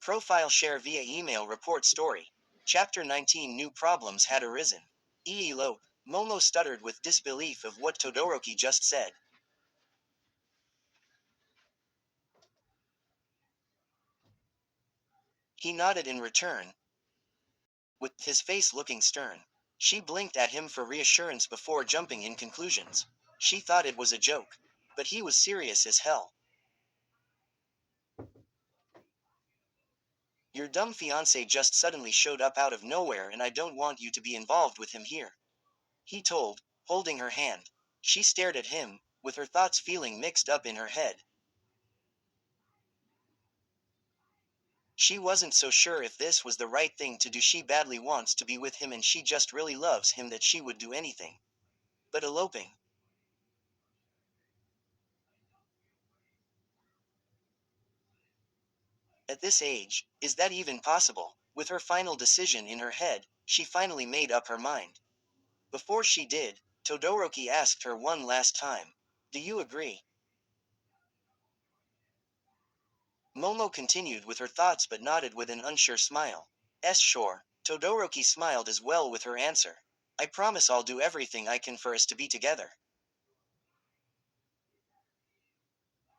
Profile share via email report story. Chapter 19 New problems had arisen. Lo. Momo stuttered with disbelief of what Todoroki just said. He nodded in return, with his face looking stern. She blinked at him for reassurance before jumping in conclusions. She thought it was a joke. But he was serious as hell. Your dumb fiancé just suddenly showed up out of nowhere and I don't want you to be involved with him here. He told, holding her hand. She stared at him, with her thoughts feeling mixed up in her head. She wasn't so sure if this was the right thing to do. She badly wants to be with him and she just really loves him that she would do anything. But eloping. At this age, is that even possible? With her final decision in her head, she finally made up her mind. Before she did, Todoroki asked her one last time. Do you agree? Momo continued with her thoughts but nodded with an unsure smile. Sure. Todoroki smiled as well with her answer. I promise I'll do everything I can for us to be together.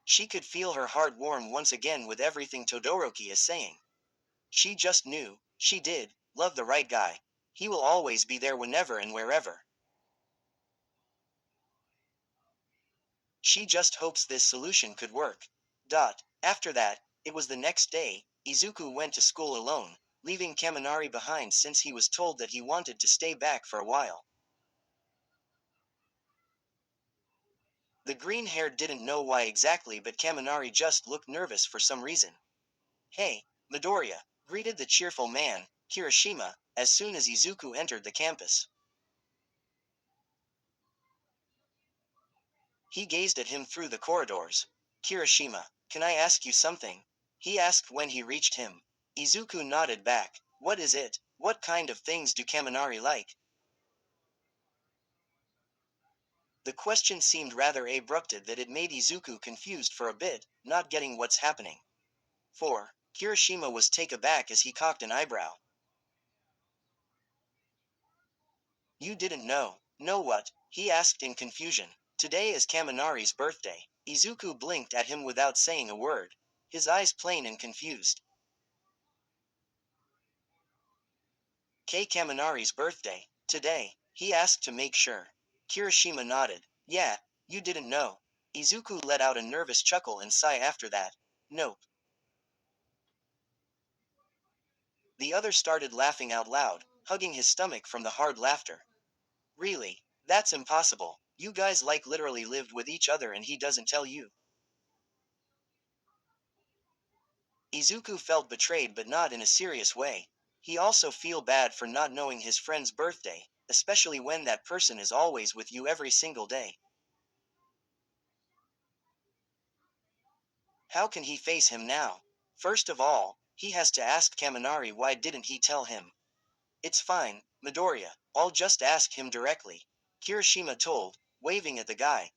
She could feel her heart warm once again with everything Todoroki is saying. She just knew, she did, love the right guy. He will always be there whenever and wherever. She just hopes this solution could work. After that, it was the next day, Izuku went to school alone, leaving Kaminari behind since he was told that he wanted to stay back for a while. The green-haired didn't know why exactly, but Kaminari just looked nervous for some reason. Hey, Midoriya, greeted the cheerful man, Kirishima, as soon as Izuku entered the campus. He gazed at him through the corridors. Kirishima, can I ask you something? He asked when he reached him. Izuku nodded back. What is it? What kind of things do Kaminari like? The question seemed rather abrupted that it made Izuku confused for a bit, not getting what's happening. 4. Kirishima was taken aback as he cocked an eyebrow. You didn't know. Know what? He asked in confusion. Today is Kaminari's birthday. Izuku blinked at him without saying a word, his eyes plain and confused. Kaminari's birthday. Today? He asked to make sure. Kirishima nodded. Yeah, you didn't know. Izuku let out a nervous chuckle and sigh after that. Nope. The other started laughing out loud, hugging his stomach from the hard laughter. Really? That's impossible. You guys like literally lived with each other and he doesn't tell you. Izuku felt betrayed but not in a serious way. He also feel bad for not knowing his friend's birthday, especially when that person is always with you every single day. How can he face him now? First of all, he has to ask Kaminari why didn't he tell him. It's fine, Midoriya, I'll just ask him directly. Kirishima told, waving at the guy.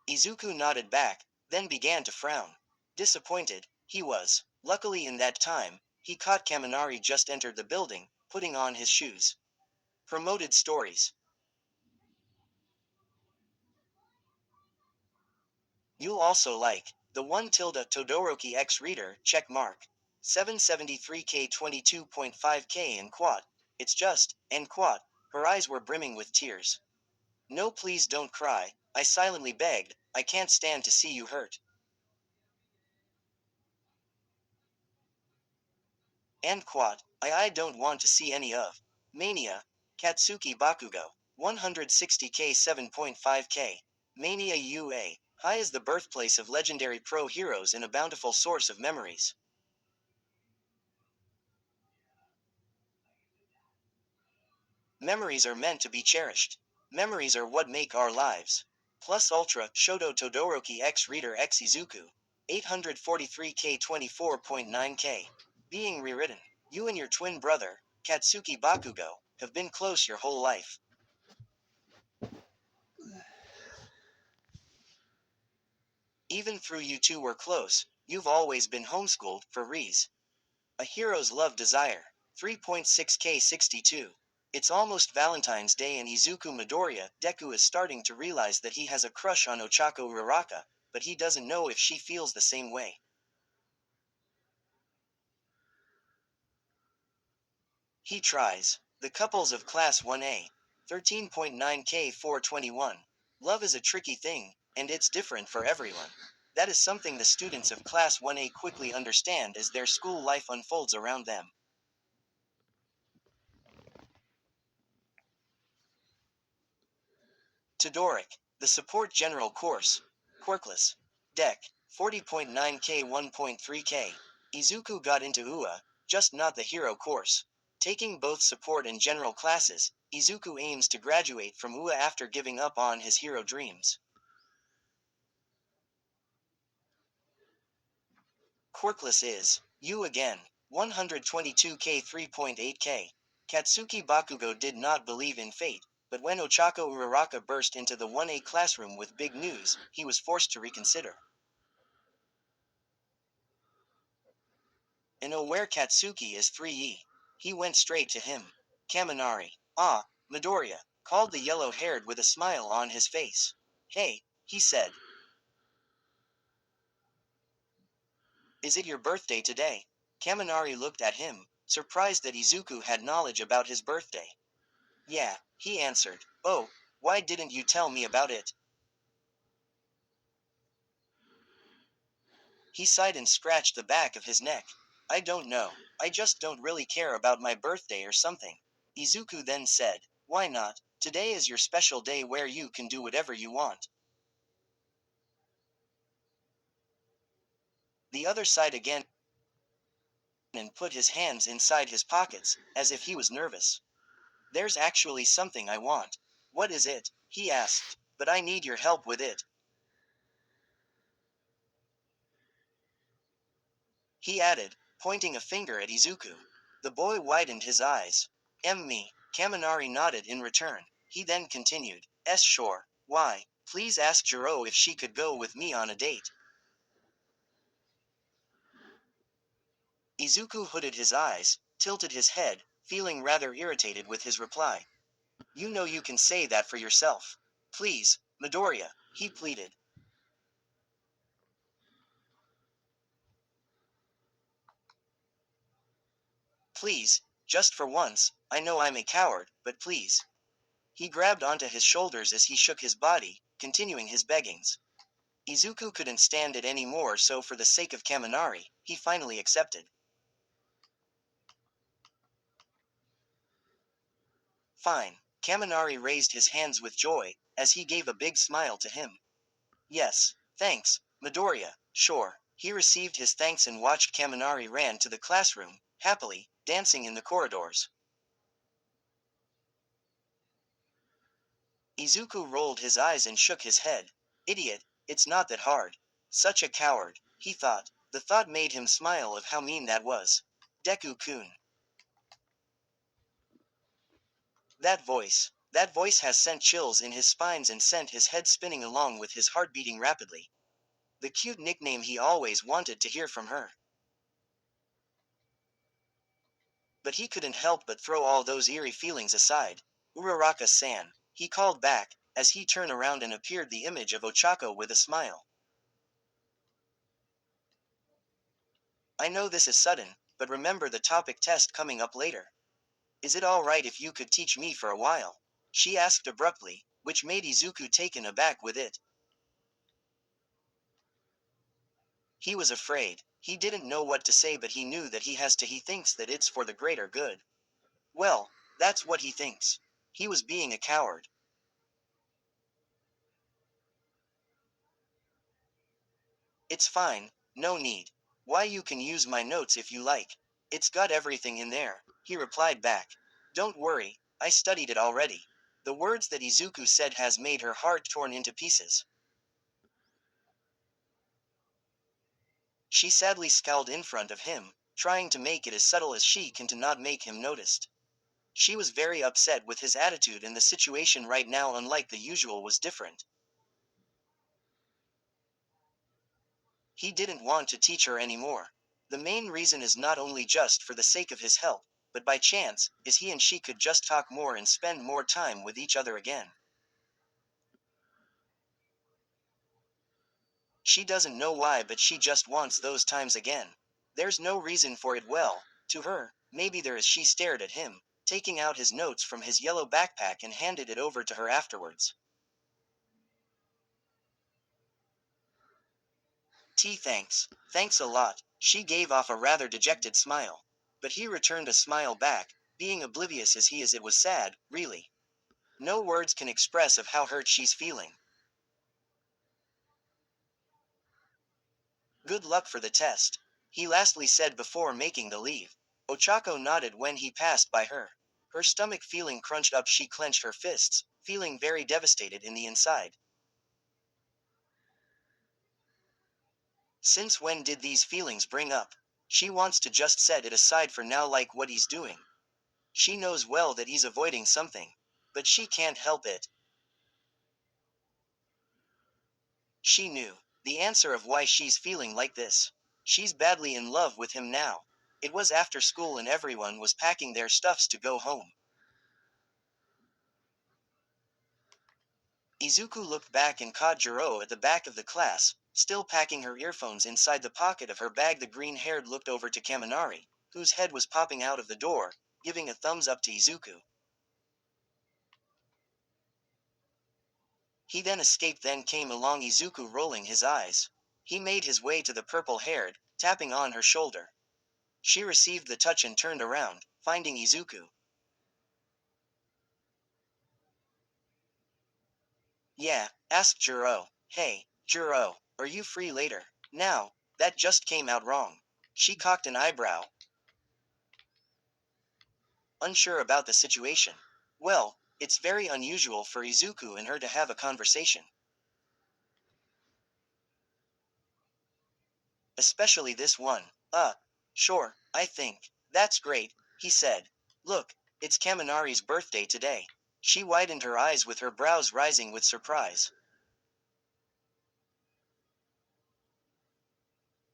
Izuku nodded back, then began to frown. Disappointed, he was. Luckily in that time, he caught Kaminari just entered the building, putting on his shoes. Promoted stories. You'll also like the 1 tilde Todoroki X Reader, check mark. 773K 22.5K and quad. It's just, and quad. Her eyes were brimming with tears. No, please don't cry, I silently begged, I can't stand to see you hurt. And quad, I don't want to see any of. Mania. Katsuki Bakugo. 160K 7.5K. Mania UA. High is the birthplace of legendary pro heroes and a bountiful source of memories. Memories are meant to be cherished. Memories are what make our lives. Plus Ultra Shoto Todoroki X Reader X Izuku. 843K 24.9K. Being rewritten. You and your twin brother, Katsuki Bakugo, have been close your whole life. Even through you two were close, you've always been homeschooled, for Reese. A hero's love desire. 3.6K62. It's almost Valentine's Day and Izuku Midoriya, Deku is starting to realize that he has a crush on Ochako Uraraka, but he doesn't know if she feels the same way. He tries. The couples of Class 1A. 13.9K421. Love is a tricky thing, and it's different for everyone. That is something the students of Class 1A quickly understand as their school life unfolds around them. Todoric, the Support General Course. Quirkless. Deck, 40.9K 1.3K. Izuku got into UA, just not the hero course. Taking both support and general classes, Izuku aims to graduate from UA after giving up on his hero dreams. Quirkless is you again. 122K 3.8K. Katsuki Bakugo did not believe in fate, but when Ochako Uraraka burst into the 1A classroom with big news, he was forced to reconsider. And oh, where Katsuki is 3E. He went straight to him. Kaminari. Ah, Midoriya, called the yellow-haired with a smile on his face. Hey, he said. Is it your birthday today? Kaminari looked at him, surprised that Izuku had knowledge about his birthday. Yeah, he answered. Oh, why didn't you tell me about it? He sighed and scratched the back of his neck. I don't know. I just don't really care about my birthday or something. Izuku then said, why not? Today is your special day where you can do whatever you want. The other sighed again and put his hands inside his pockets, as if he was nervous. There's actually something I want. What is it? He asked. But I need your help with it. He added, pointing a finger at Izuku. The boy widened his eyes. Me. Kaminari nodded in return. He then continued, sure. Why? Please ask Jiro if she could go with me on a date. Izuku hooded his eyes, tilted his head, feeling rather irritated with his reply. You know you can say that for yourself. Please, Midoriya, he pleaded. Please, just for once, I know I'm a coward, but please. He grabbed onto his shoulders as he shook his body, continuing his beggings. Izuku couldn't stand it anymore, so for the sake of Kaminari, he finally accepted. Fine. Kaminari raised his hands with joy, as he gave a big smile to him. Yes, thanks, Midoriya, sure. He received his thanks and watched Kaminari ran to the classroom, happily, dancing in the corridors. Izuku rolled his eyes and shook his head. Idiot, it's not that hard. Such a coward, he thought. The thought made him smile of how mean that was. Deku-kun. That voice has sent chills in his spines and sent his head spinning along with his heart beating rapidly. The cute nickname he always wanted to hear from her. But he couldn't help but throw all those eerie feelings aside. Uraraka-san, he called back, as he turned around and appeared the image of Ochako with a smile. I know this is sudden, but remember the topic test coming up later. Is it alright if you could teach me for a while? She asked abruptly, which made Izuku taken aback with it. He was afraid. He didn't know what to say, but he knew that he thinks that it's for the greater good. Well, that's what he thinks. He was being a coward. It's fine, no need. Why, you can use my notes if you like. It's got everything in there, he replied back. Don't worry, I studied it already. The words that Izuku said has made her heart torn into pieces. She sadly scowled in front of him, trying to make it as subtle as she can to not make him noticed. She was very upset with his attitude, and the situation right now, unlike the usual, was different. He didn't want to teach her anymore. The main reason is not only just for the sake of his help, but by chance, is he and she could just talk more and spend more time with each other again. She doesn't know why, but she just wants those times again. There's no reason for it. Well, to her, maybe there is. She stared at him, taking out his notes from his yellow backpack and handed it over to her afterwards. Thanks. Thanks a lot. She gave off a rather dejected smile. But he returned a smile back, being oblivious as he is. It was sad, really. No words can express of how hurt she's feeling. Good luck for the test, he lastly said before making the leave. Ochako nodded when he passed by her. Her stomach feeling crunched up, she clenched her fists, feeling very devastated in the inside. Since when did these feelings bring up? She wants to just set it aside for now, like what he's doing. She knows well that he's avoiding something. But she can't help it. She knew the answer of why she's feeling like this. She's badly in love with him now. It was after school and everyone was packing their stuffs to go home. Izuku looked back and caught Jiro at the back of the class, still packing her earphones inside the pocket of her bag. The green-haired looked over to Kaminari, whose head was popping out of the door, giving a thumbs up to Izuku. He then escaped, then came along, Izuku rolling his eyes. He made his way to the purple-haired, tapping on her shoulder. She received the touch and turned around, finding Izuku. Yeah, asked Jiro. Hey, Jiro, are you free later? Now, that just came out wrong. She cocked an eyebrow, unsure about the situation. Well, it's very unusual for Izuku and her to have a conversation. Especially this one. Sure, I think. That's great, he said. Look, it's Kaminari's birthday today. She widened her eyes with her brows rising with surprise.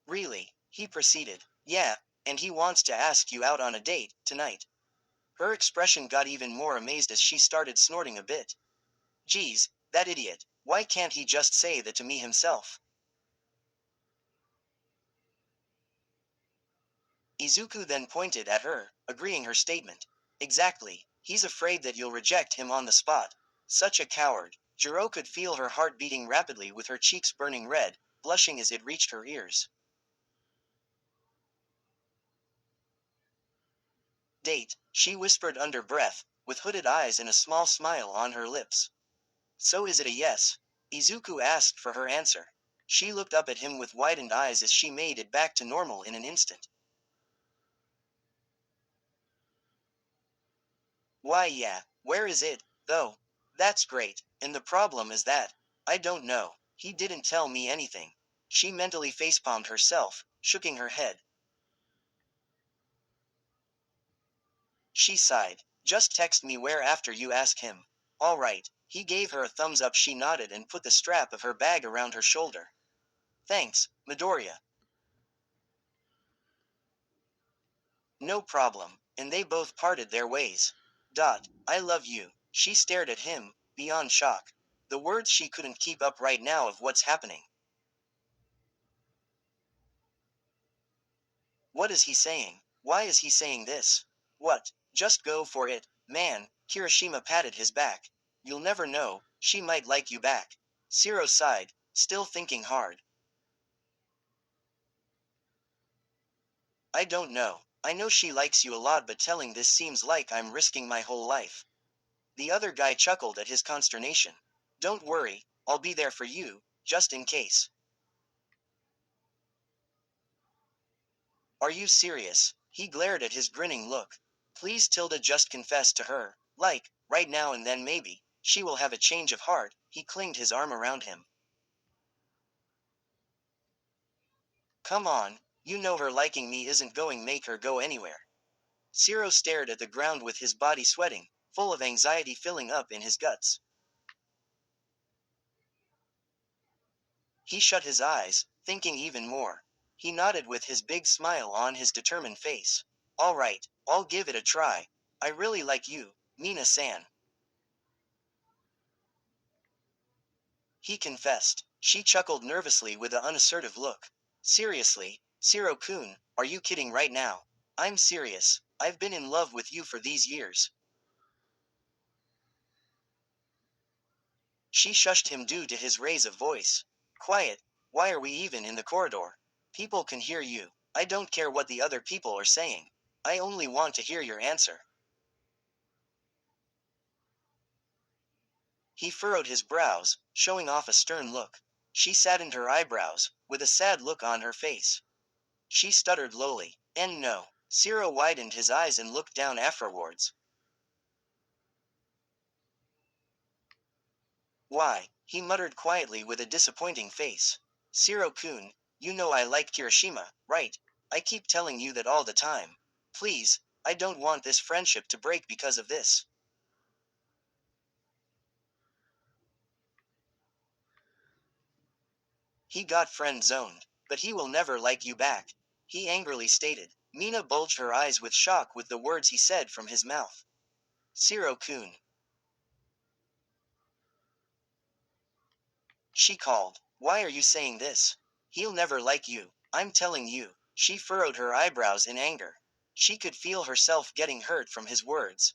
Really? He proceeded. Yeah, and he wants to ask you out on a date, tonight. Her expression got even more amazed as she started snorting a bit. Geez, that idiot. Why can't he just say that to me himself? Izuku then pointed at her, agreeing her statement. Exactly. He's afraid that you'll reject him on the spot. Such a coward. Jiro could feel her heart beating rapidly with her cheeks burning red, blushing as it reached her ears. Date, she whispered under breath, with hooded eyes and a small smile on her lips. So is it a yes? Izuku asked for her answer. She looked up at him with widened eyes as she made it back to normal in an instant. Why, yeah, where is it, though? That's great, and the problem is that, I don't know, he didn't tell me anything. She mentally facepalmed herself, shaking her head. She sighed. Just text me where after you ask him. All right. He gave her a thumbs up. She nodded and put the strap of her bag around her shoulder. Thanks, Midoriya. No problem. And they both parted their ways. I love you. She stared at him, beyond shock. The words she couldn't keep up right now of what's happening. What is he saying? Why is he saying this? What? Just go for it, man. Kirishima patted his back. You'll never know, she might like you back. Zero sighed, still thinking hard. I don't know. I know she likes you a lot, but telling this seems like I'm risking my whole life. The other guy chuckled at his consternation. Don't worry, I'll be there for you, just in case. Are you serious? He glared at his grinning look. Please, Tilda, just confess to her. Like, right now and then maybe, she will have a change of heart. He clinged his arm around him. Come on, you know her liking me isn't going make her go anywhere. Zero stared at the ground with his body sweating, full of anxiety filling up in his guts. He shut his eyes, thinking even more. He nodded with his big smile on his determined face. All right, I'll give it a try. I really like you, Mina-san. He confessed. She chuckled nervously with an unassertive look. Seriously, Siro-kun, are you kidding right now? I'm serious. I've been in love with you for these years. She shushed him due to his raise of voice. Quiet. Why are we even in the corridor? People can hear you. I don't care what the other people are saying. I only want to hear your answer. He furrowed his brows, showing off a stern look. She saddened her eyebrows, with a sad look on her face. She stuttered lowly, and no. Ciro widened his eyes and looked down afterwards. Why? He muttered quietly with a disappointing face. Ciro-kun, you know I like Kirishima, right? I keep telling you that all the time. Please, I don't want this friendship to break because of this. He got friend-zoned, but he will never like you back. He angrily stated. Mina bulged her eyes with shock with the words he said from his mouth. Ciro-kun. She called. Why are you saying this? He'll never like you. I'm telling you. She furrowed her eyebrows in anger. She could feel herself getting hurt from his words.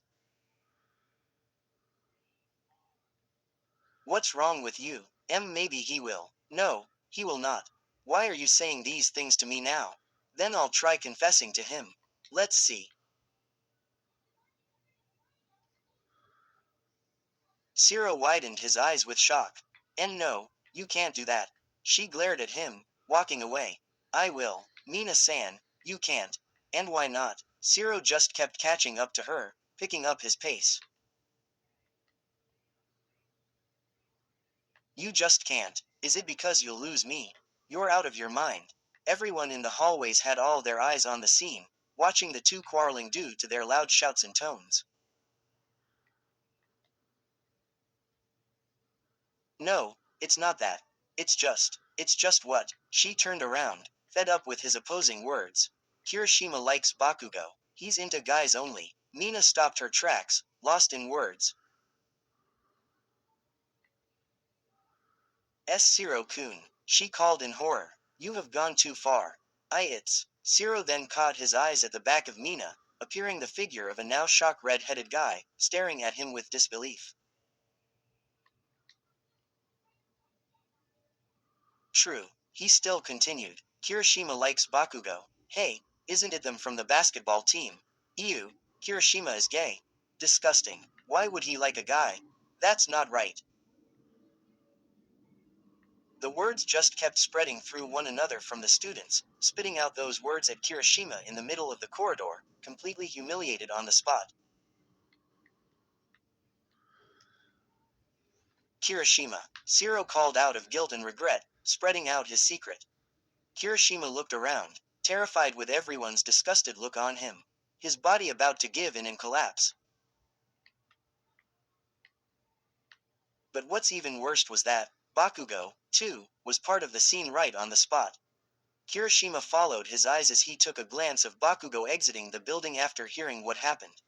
What's wrong with you? Maybe he will. No, he will not. Why are you saying these things to me now? Then I'll try confessing to him. Let's see. Ciro widened his eyes with shock. And no, you can't do that. She glared at him, walking away. I will. Mina-san, you can't. And why not? Ciro just kept catching up to her, picking up his pace. You just can't. Is it because you'll lose me? You're out of your mind. Everyone in the hallways had all their eyes on the scene, watching the two quarreling due to their loud shouts and tones. No, it's not that. It's just what? She turned around, fed up with his opposing words. Kirishima likes Bakugo. He's into guys only. Mina stopped her tracks, lost in words. Ciro-kun, she called in horror. You have gone too far. It's. Ciro then caught his eyes at the back of Mina, appearing the figure of a now shocked red-headed guy, staring at him with disbelief. True. He still continued. Kirishima likes Bakugo. Hey, isn't it them from the basketball team? Ew, Kirishima is gay. Disgusting. Why would he like a guy? That's not right. The words just kept spreading through one another from the students, spitting out those words at Kirishima in the middle of the corridor, completely humiliated on the spot. Kirishima. Ciro called out of guilt and regret, spreading out his secret. Kirishima looked around, terrified with everyone's disgusted look on him, his body about to give in and collapse. But what's even worse was that, Bakugo, too, was part of the scene right on the spot. Kirishima followed his eyes as he took a glance of Bakugo exiting the building after hearing what happened.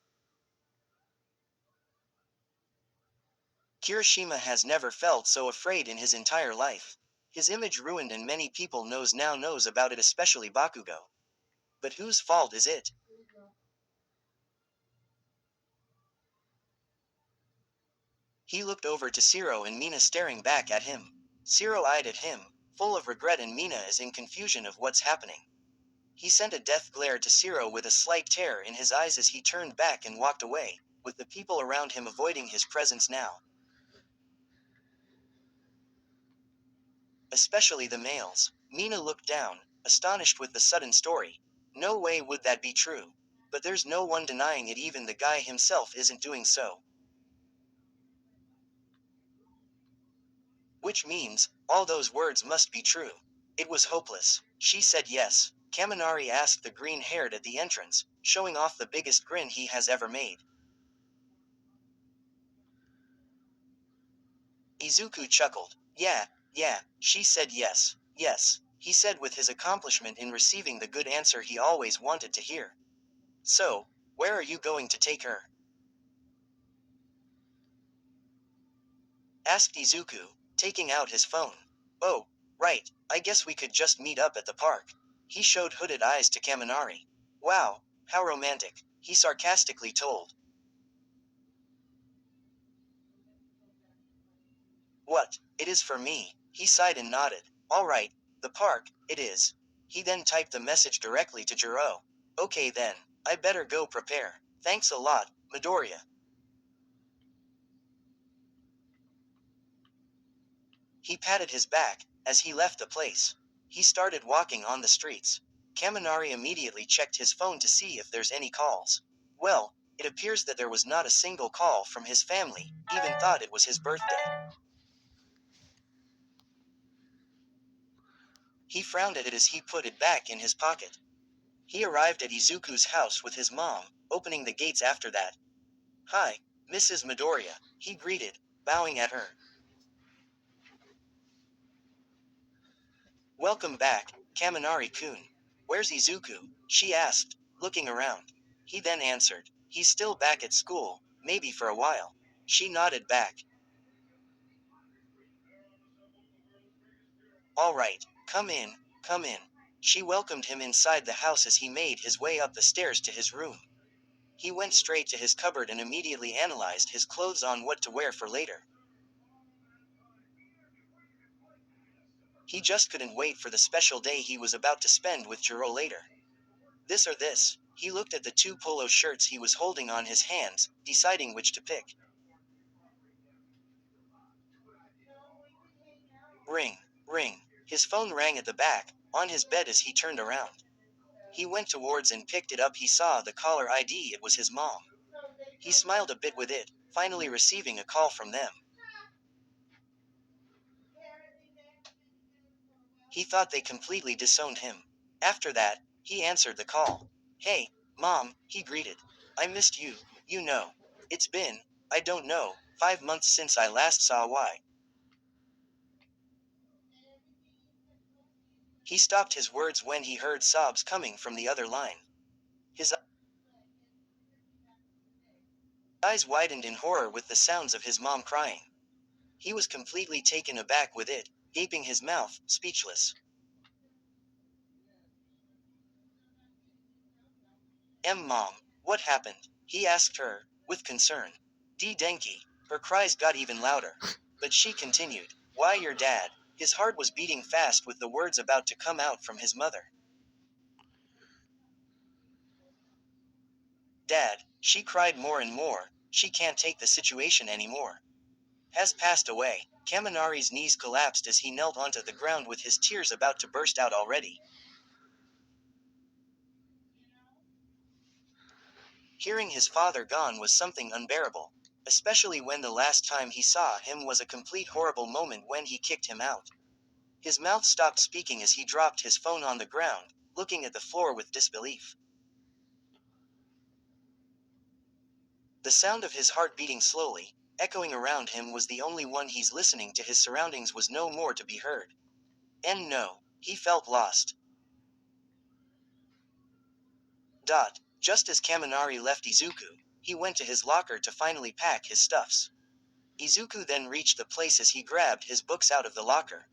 Kirishima has never felt so afraid in his entire life. His image ruined and many people knows about it, especially Bakugo. But whose fault is it? He looked over to Ciro and Mina staring back at him. Ciro eyed at him, full of regret, and Mina is in confusion of what's happening. He sent a death glare to Ciro with a slight tear in his eyes as he turned back and walked away, with the people around him avoiding his presence now. Especially the males. Mina looked down, astonished with the sudden story. No way would that be true. But there's no one denying it, even the guy himself isn't doing so. Which means, all those words must be true. It was hopeless. She said yes. Kaminari asked the green-haired at the entrance, showing off the biggest grin he has ever made. Izuku chuckled. Yeah, Yeah, she said yes. Yes, he said with his accomplishment in receiving the good answer he always wanted to hear. So, where are you going to take her? Asked Izuku, taking out his phone. Oh, right, I guess we could just meet up at the park. He showed hooded eyes to Kaminari. Wow, how romantic, he sarcastically told. What, it is for me, he sighed and nodded. Alright, the park, it is. He then typed the message directly to Jiro. Okay then, I better go prepare. Thanks a lot, Midoriya. He patted his back as he left the place. He started walking on the streets. Kaminari immediately checked his phone to see if there's any calls. Well, it appears that there was not a single call from his family, even thought it was his birthday. He frowned at it as he put it back in his pocket. He arrived at Izuku's house with his mom, opening the gates after that. Hi, Mrs. Midoriya, he greeted, bowing at her. Welcome back, Kaminari-kun. Where's Izuku? She asked, looking around. He then answered, he's still back at school, maybe for a while. She nodded back. All right, come in, come in. She welcomed him inside the house as he made his way up the stairs to his room. He went straight to his cupboard and immediately analyzed his clothes on what to wear for later. He just couldn't wait for the special day he was about to spend with Jiro later. This or this, he looked at the two polo shirts he was holding on his hands, deciding which to pick. Ring, ring. His phone rang at the back, on his bed as he turned around. He went towards and picked it up. He saw the caller ID. It was his mom. He smiled a bit with it, finally receiving a call from them. He thought they completely disowned him. After that, he answered the call. Hey, Mom, he greeted. I missed you, you know. It's been, I don't know, 5 months since I last saw Y. He stopped his words when he heard sobs coming from the other line. His eyes widened in horror with the sounds of his mom crying. He was completely taken aback with it, gaping his mouth, speechless. Mom, what happened? He asked her, with concern. Denki. Her cries got even louder. But she continued, why your dad? His heart was beating fast with the words about to come out from his mother. Dad, she cried more and more, she can't take the situation anymore. Has passed away. Kaminari's knees collapsed as he knelt onto the ground with his tears about to burst out already. Hearing his father gone was something unbearable, especially when the last time he saw him was a complete horrible moment when he kicked him out. His mouth stopped speaking as he dropped his phone on the ground, looking at the floor with disbelief. The sound of his heart beating slowly, echoing around him was the only one he's listening to. His surroundings was no more to be heard. And no, he felt lost. Just as Kaminari left Izuku, he went to his locker to finally pack his stuffs. Izuku then reached the place as he grabbed his books out of the locker.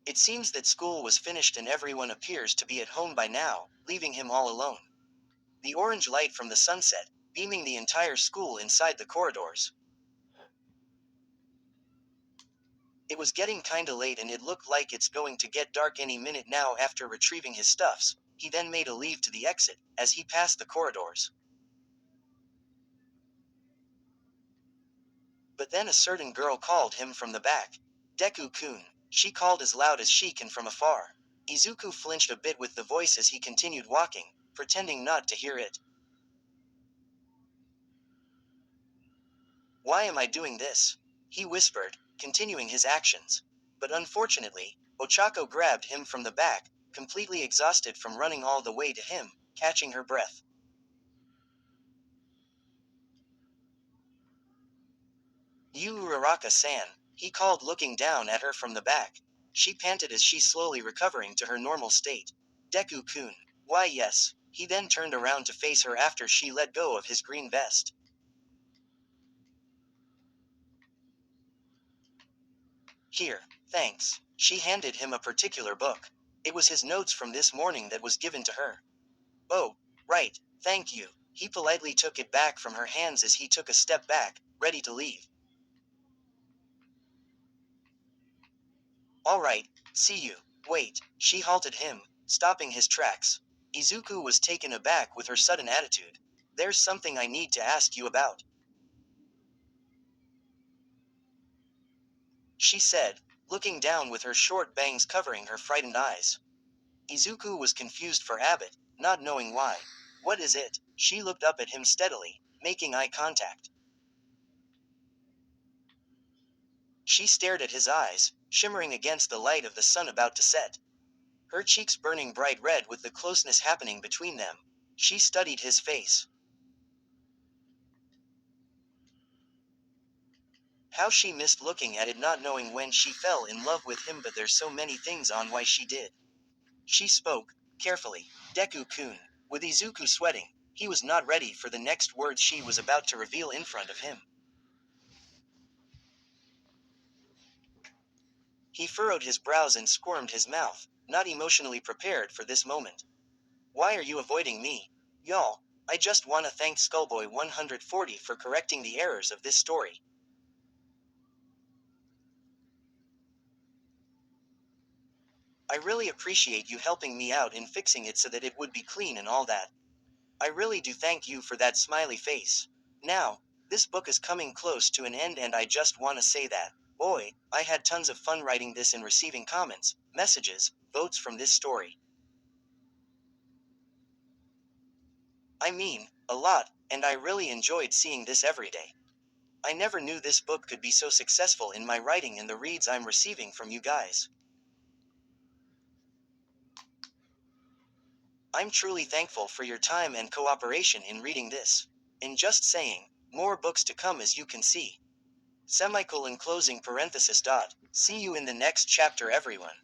It seems that school was finished and everyone appears to be at home by now, leaving him all alone. The orange light from the sunset, beaming the entire school inside the corridors. It was getting kinda late and it looked like it's going to get dark any minute now. After retrieving his stuffs, he then made a leave to the exit, as he passed the corridors. But then a certain girl called him from the back. Deku-kun, she called as loud as she can from afar. Izuku flinched a bit with the voice as he continued walking, pretending not to hear it. Why am I doing this? He whispered, continuing his actions. But unfortunately, Ochako grabbed him from the back, completely exhausted from running all the way to him, catching her breath. You Uraraka-san, he called looking down at her from the back. She panted as she slowly recovering to her normal state. Deku-kun. Why yes. He then turned around to face her after she let go of his green vest. Here, thanks. She handed him a particular book. It was his notes from this morning that was given to her. Oh, right, thank you. He politely took it back from her hands as he took a step back, ready to leave. All right, see you. Wait, she halted him, stopping his tracks. Izuku was taken aback with her sudden attitude. There's something I need to ask you about, she said, looking down with her short bangs covering her frightened eyes. Izuku was confused for habit, not knowing why. What is it? She looked up at him steadily, making eye contact. She stared at his eyes, shimmering against the light of the sun about to set. Her cheeks burning bright red with the closeness happening between them. She studied his face. How she missed looking at it, not knowing when she fell in love with him, but there's so many things on why she did. She spoke, carefully. Deku-kun. With Izuku sweating, he was not ready for the next words she was about to reveal in front of him. He furrowed his brows and squirmed his mouth, not emotionally prepared for this moment. Why are you avoiding me? Y'all, I just wanna thank Skullboy 140 for correcting the errors of this story. I really appreciate you helping me out in fixing it so that it would be clean and all that. I really do thank you for that smiley face. Now, this book is coming close to an end and I just wanna say that, boy, I had tons of fun writing this and receiving comments, messages, votes from this story. I mean, a lot, and I really enjoyed seeing this every day. I never knew this book could be so successful in my writing and the reads I'm receiving from you guys. I'm truly thankful for your time and cooperation in reading this. And just saying, more books to come as you can see. Semicolon closing parenthesis dot. See you in the next chapter, everyone.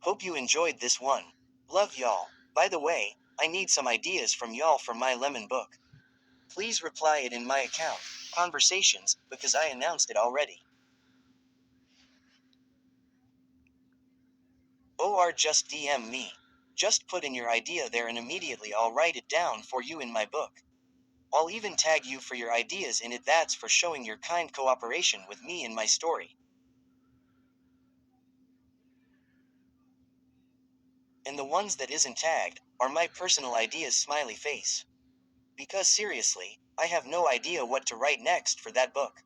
Hope you enjoyed this one. Love y'all. By the way, I need some ideas from y'all for my lemon book. Please reply it in my account, Conversations, because I announced it already. Or just DM me. Just put in your idea there and immediately I'll write it down for you in my book. I'll even tag you for your ideas in it. That's for showing your kind cooperation with me in my story. And the ones that isn't tagged are my personal ideas, smiley face. Because seriously, I have no idea what to write next for that book.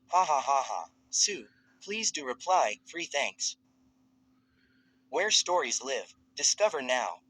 Ha ha ha ha. Sue, please do reply, free thanks. Where stories live. Discover now.